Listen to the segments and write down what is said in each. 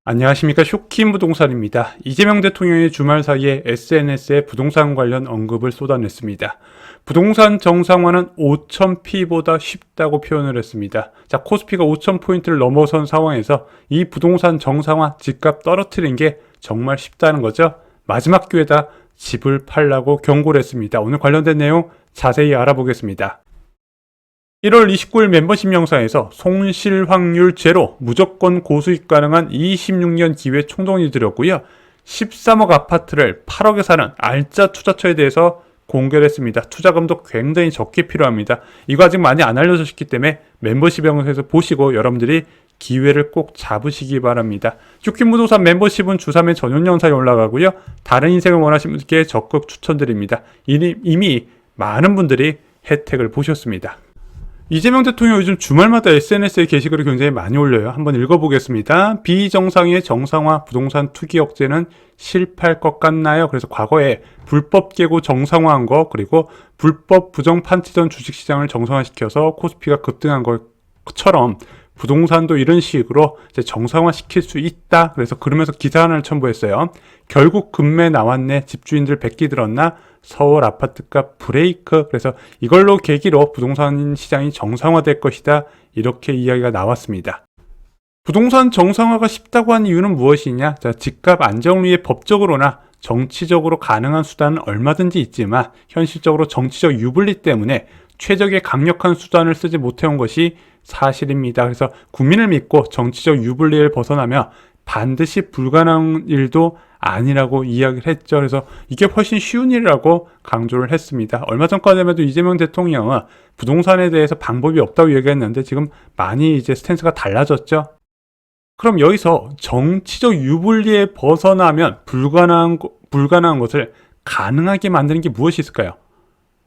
안녕하십니까. 쇼킨 부동산입니다. 이재명 대통령이 주말 사이에 SNS에 부동산 관련 언급을 쏟아냈습니다. 부동산 정상화는 5000P보다 쉽다고 표현을 했습니다. 자, 코스피가 5000포인트를 넘어선 상황에서 이 부동산 정상화, 집값 떨어뜨린 게 정말 쉽다는 거죠. 마지막 기회다 집을 팔라고 경고를 했습니다. 오늘 관련된 내용 자세히 알아보겠습니다. 1월 29일 멤버십 영상에서 손실 확률 제로, 무조건 고수익 가능한 26년 기회 총동이 드렸고요. 13억 아파트를 8억에 사는 알짜 투자처에 대해서 공개를 했습니다. 투자금도 굉장히 적게 필요합니다. 이거 아직 많이 안 알려졌기 때문에 멤버십 영상에서 보시고 여러분들이 기회를 꼭 잡으시기 바랍니다. 쇼킨 부동산 멤버십은 주3회 전용 영상이 올라가고요. 다른 인생을 원하시는 분께 적극 추천드립니다. 이미 많은 분들이 혜택을 보셨습니다. 이재명 대통령 요즘 주말마다 SNS에 게시글을 굉장히 많이 올려요. 한번 읽어보겠습니다. 비정상의 정상화 부동산 투기 억제는 실패할 것 같나요? 그래서 과거에 불법 개고 정상화한 거, 그리고 불법 부정 판치전 주식시장을 정상화시켜서 코스피가 급등한 것처럼 부동산도 이런 식으로 이제 정상화 시킬 수 있다. 그래서 그러면서 기사 하나를 첨부했어요. 결국 급매 나왔네. 집주인들 백기 들었나? 서울 아파트값 브레이크. 그래서 이걸로 계기로 부동산 시장이 정상화될 것이다. 이렇게 이야기가 나왔습니다. 부동산 정상화가 쉽다고 한 이유는 무엇이냐? 자, 집값 안정을 위해 법적으로나 정치적으로 가능한 수단은 얼마든지 있지만 현실적으로 정치적 유불리 때문에 최적의 강력한 수단을 쓰지 못해온 것이 사실입니다. 그래서 국민을 믿고 정치적 유불리를 벗어나며 반드시 불가능한 일도 아니라고 이야기를 했죠. 그래서 이게 훨씬 쉬운 일이라고 강조를 했습니다. 얼마 전까지만 해도 이재명 대통령은 부동산에 대해서 방법이 없다고 얘기했는데 지금 많이 이제 스탠스가 달라졌죠. 그럼 여기서 정치적 유불리에 벗어나면 불가능한 것을 가능하게 만드는 게 무엇이 있을까요?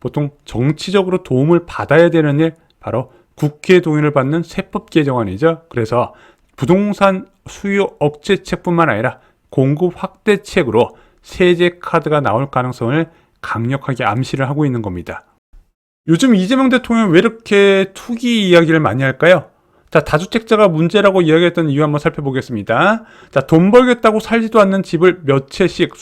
보통 정치적으로 도움을 받아야 되는 일, 바로 국회 동의를 받는 세법 개정안이죠. 그래서 부동산 수요 억제책뿐만 아니라 공급 확대책으로 세제 카드가 나올 가능성을 강력하게 암시를 하고 있는 겁니다. 요즘 이재명 대통령 왜 이렇게 투기 이야기를 많이 할까요? 자, 다주택자가 문제라고 이야기했던 이유 한번 살펴보겠습니다. 자, 돈 벌겠다고 살지도 않는 집을 몇 채씩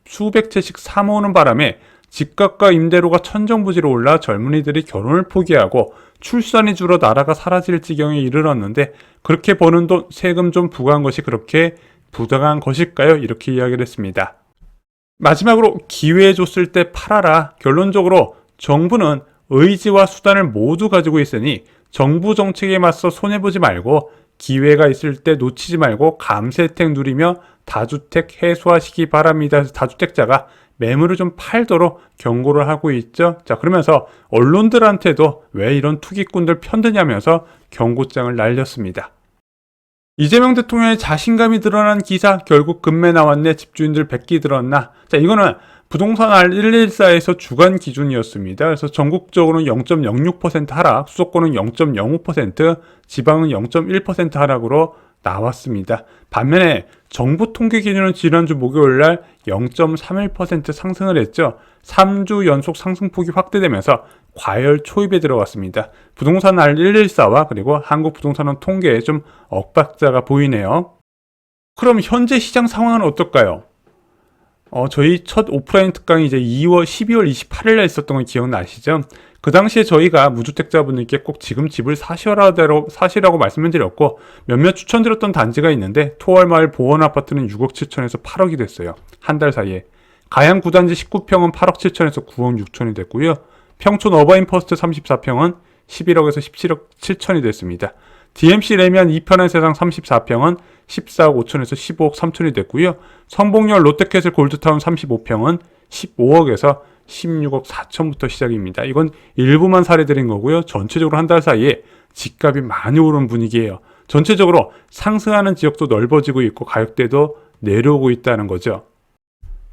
수백 채씩 사모으는 바람에 집값과 임대료가 천정부지로 올라 젊은이들이 결혼을 포기하고 출산이 줄어 나라가 사라질 지경에 이르렀는데, 그렇게 버는 돈 세금 좀 부과한 것이 그렇게 부당한 것일까요? 이렇게 이야기를 했습니다. 마지막으로 기회 줬을 때 팔아라. 결론적으로 정부는 의지와 수단을 모두 가지고 있으니 정부 정책에 맞서 손해보지 말고 기회가 있을 때 놓치지 말고 감세 혜택 누리며 다주택 해소하시기 바랍니다. 그래서 다주택자가 매물을 좀 팔도록 경고를 하고 있죠. 자, 그러면서 언론들한테도 왜 이런 투기꾼들 편드냐면서 경고장을 날렸습니다. 이재명 대통령의 자신감이 드러난 기사, 결국 급매 나왔네, 집주인들 백기 들었나. 자, 이거는 부동산 R114에서 주간 기준이었습니다. 그래서 전국적으로는 0.06% 하락, 수도권은 0.05%, 지방은 0.1% 하락으로 나왔습니다. 반면에 정부 통계 기준은 지난주 목요일날 0.31% 상승을 했죠. 3주 연속 상승폭이 확대되면서 과열 초입에 들어갔습니다. 부동산 R114와 그리고 한국부동산원 통계에 좀 엇박자가 보이네요. 그럼 현재 시장 상황은 어떨까요? 저희 첫 오프라인 특강이 이제 12월 28일에 있었던 거 기억나시죠? 그 당시에 저희가 무주택자분들께 꼭 지금 집을 사시라고 말씀을 드렸고, 몇몇 추천드렸던 단지가 있는데 토월마을 보원아파트는 6억 7천에서 8억이 됐어요. 한 달 사이에. 가양 9단지 19평은 8억 7천에서 9억 6천이 됐고요. 평촌 어바인퍼스트 34평은 11억에서 17억 7천이 됐습니다. DMC 레미안 2편의 세상 34평은 14억 5천에서 15억 3천이 됐고요. 성봉열 롯데캐슬 골드타운 35평은 15억에서 16억 4천부터 시작입니다. 이건 일부만 사례드린 거고요. 전체적으로 한 달 사이에 집값이 많이 오른 분위기예요. 전체적으로 상승하는 지역도 넓어지고 있고 가격대도 내려오고 있다는 거죠.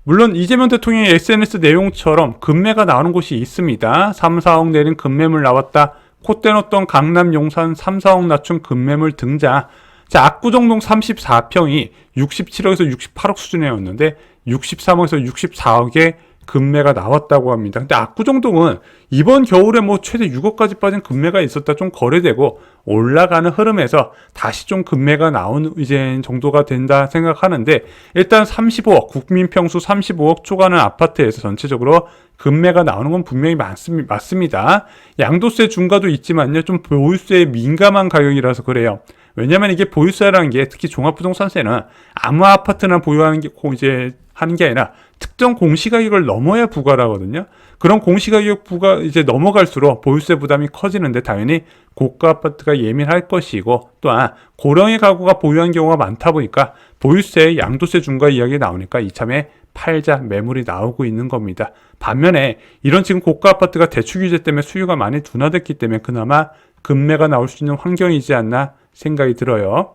물론 이재명 대통령의 SNS 내용처럼 급매가 나오는 곳이 있습니다. 3, 4억 내린 급매물 나왔다. 콧대 넣었던 강남 용산 3, 4억 낮춘 급매물 등장. 자, 압구정동 34평이 67억에서 68억 수준이었는데 63억에서 64억에 급매가 나왔다고 합니다. 근데 압구정동은 이번 겨울에 뭐 최대 6억까지 빠진 급매가 있었다 좀 거래되고 올라가는 흐름에서 다시 좀 급매가 나온 이제 정도가 된다 생각하는데, 일단 35억, 국민 평수 35억 초과하는 아파트에서 전체적으로 급매가 나오는 건 분명히 맞습니다. 양도세 중과도 있지만요, 좀 보유세에 민감한 가격이라서 그래요. 왜냐면 이게 보유세라는 게, 특히 종합부동산세는 아무 아파트나 보유하는 게 이제 하는 게 아니라 특정 공시가격을 넘어야 부과를 하거든요. 그런 공시가격 부과 이제 넘어갈수록 보유세 부담이 커지는데, 당연히 고가 아파트가 예민할 것이고, 또한 고령의 가구가 보유한 경우가 많다 보니까 보유세, 양도세 중과 이야기 나오니까 이참에 팔자 매물이 나오고 있는 겁니다. 반면에 이런 지금 고가 아파트가 대출 규제 때문에 수요가 많이 둔화됐기 때문에 그나마 급매가 나올 수 있는 환경이지 않나 생각이 들어요.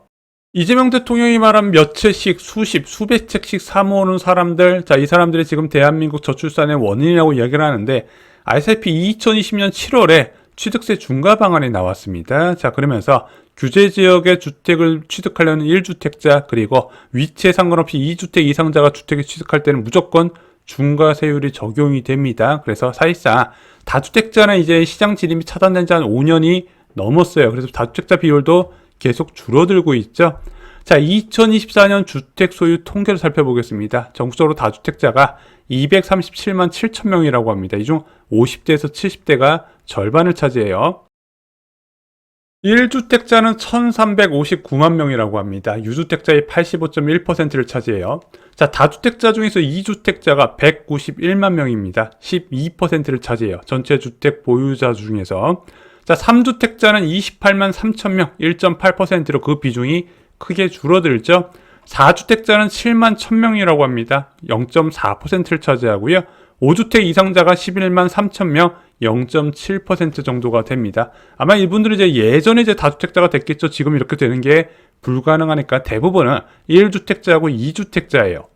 이재명 대통령이 말한 몇 채씩, 수백 채씩 사모으는 사람들, 자, 이 사람들이 지금 대한민국 저출산의 원인이라고 이야기를 하는데, 알다시피 2020년 7월에 취득세 중과 방안이 나왔습니다. 자, 그러면서 규제 지역의 주택을 취득하려는 1주택자, 그리고 위치에 상관없이 2주택 이상자가 주택을 취득할 때는 무조건 중과세율이 적용이 됩니다. 그래서 사실상 다주택자는 이제 시장 진입이 차단된 지 한 5년이 넘었어요. 그래서 다주택자 비율도 계속 줄어들고 있죠. 자, 2024년 주택 소유 통계를 살펴보겠습니다. 전국적으로 다주택자가 237만 7천 명이라고 합니다. 이 중 50대에서 70대가 절반을 차지해요. 1주택자는 1359만 명이라고 합니다. 유주택자의 85.1%를 차지해요. 자, 다주택자 중에서 2주택자가 191만 명입니다. 12%를 차지해요. 전체 주택 보유자 중에서. 자, 3주택자는 28만 3천 명, 1.8%로 그 비중이 크게 줄어들죠. 4주택자는 7만 1000명이라고 합니다. 0.4%를 차지하고요. 5주택 이상자가 11만 3천 명, 0.7% 정도가 됩니다. 아마 이분들은 이제 예전에 이제 다주택자가 됐겠죠. 지금 이렇게 되는 게 불가능하니까 대부분은 1주택자하고 2주택자예요.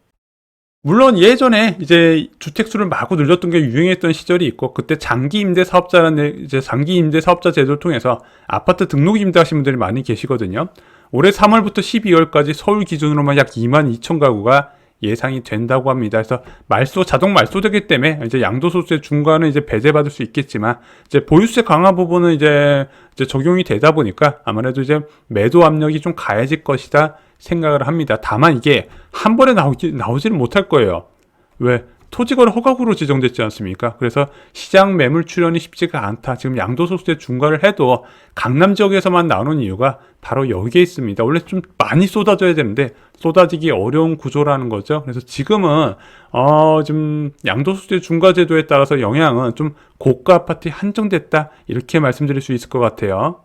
물론 예전에 이제 주택수를 마구 늘렸던 게 유행했던 시절이 있고, 그때 장기 임대 사업자라는 이제 장기 임대 사업자 제도를 통해서 아파트 등록 임대하신 분들이 많이 계시거든요. 올해 3월부터 12월까지 서울 기준으로만 약 2만 2천 가구가 예상이 된다고 합니다. 그래서 자동 말소되기 때문에 이제 양도소득세 중과는 이제 배제받을 수 있겠지만, 이제 보유세 강화 부분은 이제 적용이 되다 보니까 아무래도 이제 매도 압력이 좀 가해질 것이다 생각을 합니다. 다만 이게 한 번에 나오지는 못할 거예요. 왜? 토지거래 허가구로 지정됐지 않습니까? 그래서 시장 매물 출현이 쉽지가 않다. 지금 양도소득세 중과를 해도 강남 지역에서만 나오는 이유가 바로 여기에 있습니다. 원래 좀 많이 쏟아져야 되는데 쏟아지기 어려운 구조라는 거죠. 그래서 지금은 좀 양도소득세 중과 제도에 따라서 영향은 좀 고가 아파트에 한정됐다, 이렇게 말씀드릴 수 있을 것 같아요.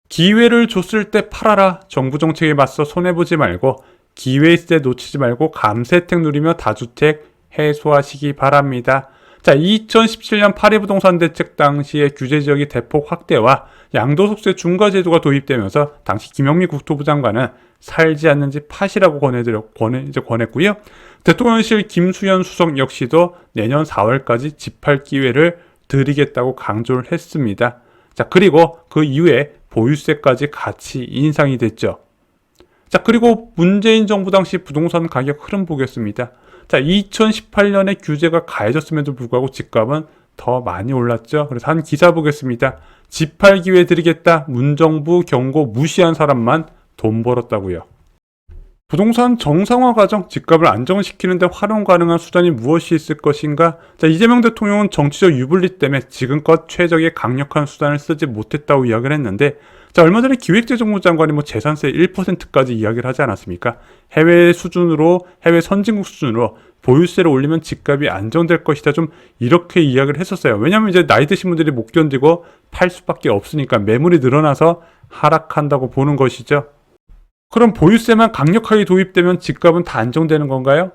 기회를 줬을 때 팔아라. 정부 정책에 맞서 손해보지 말고, 기회 있을 때 놓치지 말고 감세 혜택 누리며 다주택 해소하시기 바랍니다. 자, 2017년 파리부동산 대책 당시에 규제지역의 대폭 확대와 양도소득세 중과 제도가 도입되면서 당시 김영미 국토부 장관은 살지 않는지 파시라고 권했고요. 대통령실 김수현 수석 역시도 내년 4월까지 집 팔 기회를 드리겠다고 강조를 했습니다. 자, 그리고 그 이후에 보유세까지 같이 인상이 됐죠. 자, 그리고 문재인 정부 당시 부동산 가격 흐름 보겠습니다. 자, 2018년에 규제가 가해졌음에도 불구하고 집값은 더 많이 올랐죠. 그래서 한 기사 보겠습니다. 집 팔 기회 드리겠다. 문정부 경고 무시한 사람만 돈 벌었다고요. 부동산 정상화 과정, 집값을 안정시키는 데 활용 가능한 수단이 무엇이 있을 것인가? 자, 이재명 대통령은 정치적 유불리 때문에 지금껏 최적의 강력한 수단을 쓰지 못했다고 이야기를 했는데, 자, 얼마 전에 기획재정부 장관이 재산세 1%까지 이야기를 하지 않았습니까? 해외 선진국 수준으로 보유세를 올리면 집값이 안정될 것이다, 좀 이렇게 이야기를 했었어요. 왜냐하면 이제 나이 드신 분들이 못 견디고 팔 수밖에 없으니까 매물이 늘어나서 하락한다고 보는 것이죠. 그럼 보유세만 강력하게 도입되면 집값은 다 안정되는 건가요?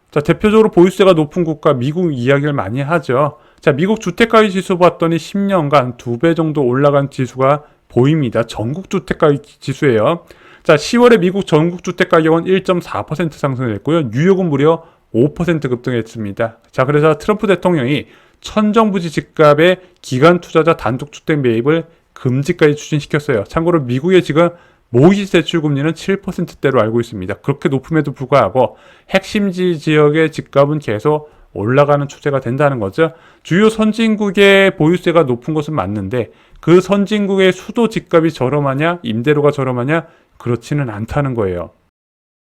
자, 대표적으로 보유세가 높은 국가 미국 이야기를 많이 하죠. 자, 미국 주택가격 지수 봤더니 10년간 2배 정도 올라간 지수가 보입니다. 전국 주택가격 지수예요. 자, 10월에 미국 전국 주택가격은 1.4% 상승했고요. 뉴욕은 무려 5% 급등했습니다. 자, 그래서 트럼프 대통령이 천정부지 집값의 기관 투자자 단독 주택 매입을 금지까지 추진시켰어요. 참고로 미국의 지금 모기지 대출 금리는 7%대로 알고 있습니다. 그렇게 높음에도 불구하고 핵심지 지역의 집값은 계속 올라가는 추세가 된다는 거죠. 주요 선진국의 보유세가 높은 것은 맞는데 그 선진국의 수도 집값이 저렴하냐, 임대료가 저렴하냐, 그렇지는 않다는 거예요.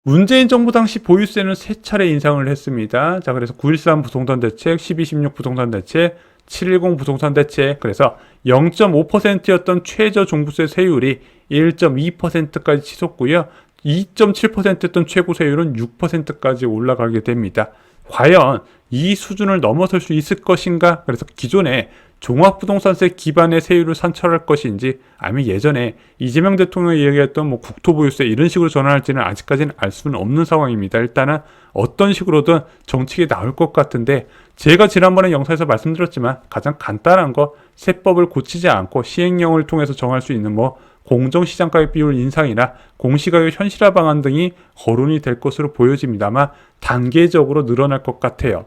문재인 정부 당시 보유세는 3차례 인상을 했습니다. 자, 그래서 9.13 부동산 대책, 12.16 부동산 대책, 7.10 부동산 대책, 그래서 0.5%였던 최저 종부세 세율이 1.2%까지 치솟고요. 2.7%였던 최고 세율은 6%까지 올라가게 됩니다. 과연 이 수준을 넘어설 수 있을 것인가? 그래서 기존에 종합부동산세 기반의 세율을 산철할 것인지, 아니면 예전에 이재명 대통령이 얘기했던 국토보유세 이런 식으로 전환할지는 아직까지는 알 수는 없는 상황입니다. 일단은 어떤 식으로든 정책이 나올 것 같은데, 제가 지난번에 영상에서 말씀드렸지만 가장 간단한 거, 세법을 고치지 않고 시행령을 통해서 정할 수 있는 공정시장가격 비율 인상이나 공시가격 현실화 방안 등이 거론이 될 것으로 보여집니다만 단계적으로 늘어날 것 같아요.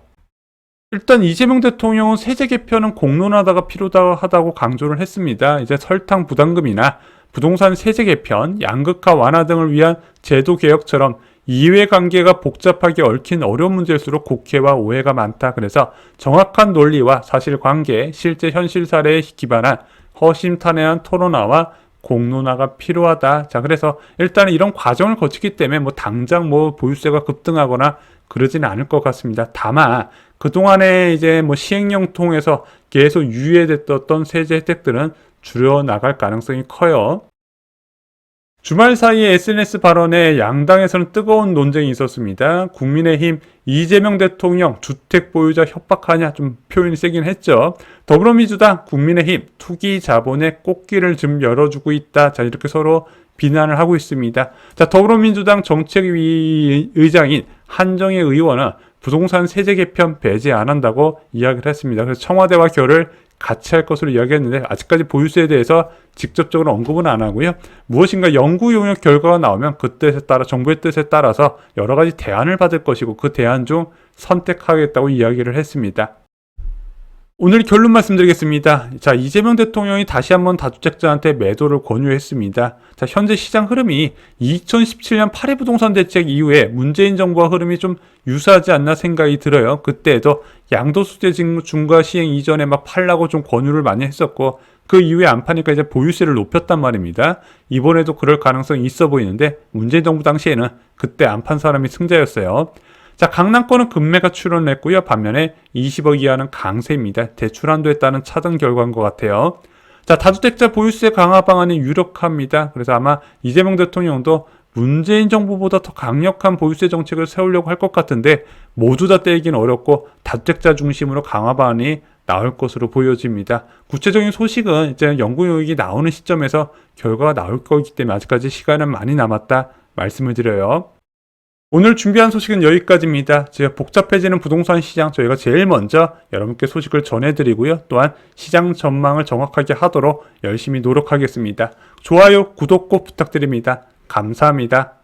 일단 이재명 대통령은 세제 개편은 공론화가 필요하다고 강조를 했습니다. 이제 설탕 부담금이나 부동산 세제 개편, 양극화 완화 등을 위한 제도 개혁처럼 이해관계가 복잡하게 얽힌 어려운 문제일수록 국회와 오해가 많다. 그래서 정확한 논리와 사실관계, 실제 현실 사례에 기반한 허심탄회한 토론화와 공론화가 필요하다. 자, 그래서 일단 이런 과정을 거치기 때문에 당장 보유세가 급등하거나 그러지는 않을 것 같습니다. 다만 그동안에 이제 시행령 통해서 계속 유예됐던 세제 혜택들은 줄여나갈 가능성이 커요. 주말 사이에 SNS 발언에 양당에서는 뜨거운 논쟁이 있었습니다. 국민의힘 이재명 대통령 주택 보유자 협박하냐, 좀 표현이 세긴 했죠. 더불어민주당 국민의힘 투기 자본의 꽃길을 좀 열어주고 있다. 자, 이렇게 서로 비난을 하고 있습니다. 자, 더불어민주당 정책위 의장인 한정혜 의원은 부동산 세제 개편 배제 안 한다고 이야기를 했습니다. 그래서 청와대와 결을 같이 할 것으로 이야기했는데 아직까지 보유세에 대해서 직접적으로 언급은 안 하고요. 무엇인가 연구 용역 결과가 나오면 그 뜻에 따라, 정부의 뜻에 따라서 여러 가지 대안을 받을 것이고 그 대안 중 선택하겠다고 이야기를 했습니다. 오늘 결론 말씀드리겠습니다. 자, 이재명 대통령이 다시 한번 다주택자한테 매도를 권유했습니다. 자, 현재 시장 흐름이 2017년 파리 부동산 대책 이후에 문재인 정부와 흐름이 좀 유사하지 않나 생각이 들어요. 그때도 양도소득 중과 시행 이전에 팔라고 좀 권유를 많이 했었고, 그 이후에 안 파니까 이제 보유세를 높였단 말입니다. 이번에도 그럴 가능성이 있어 보이는데 문재인 정부 당시에는 그때 안 판 사람이 승자였어요. 자, 강남권은 급매가 출원했고요. 반면에 20억 이하는 강세입니다. 대출 한도에 따른 차등 결과인 것 같아요. 자, 다주택자 보유세 강화 방안이 유력합니다. 그래서 아마 이재명 대통령도 문재인 정부보다 더 강력한 보유세 정책을 세우려고 할 것 같은데 모두 다 떼기는 어렵고 다주택자 중심으로 강화 방안이 나올 것으로 보여집니다. 구체적인 소식은 이제 연구 용역이 나오는 시점에서 결과가 나올 거기 때문에 아직까지 시간은 많이 남았다 말씀을 드려요. 오늘 준비한 소식은 여기까지입니다. 제가 복잡해지는 부동산 시장 저희가 제일 먼저 여러분께 소식을 전해드리고요. 또한 시장 전망을 정확하게 하도록 열심히 노력하겠습니다. 좋아요, 구독 꼭 부탁드립니다. 감사합니다.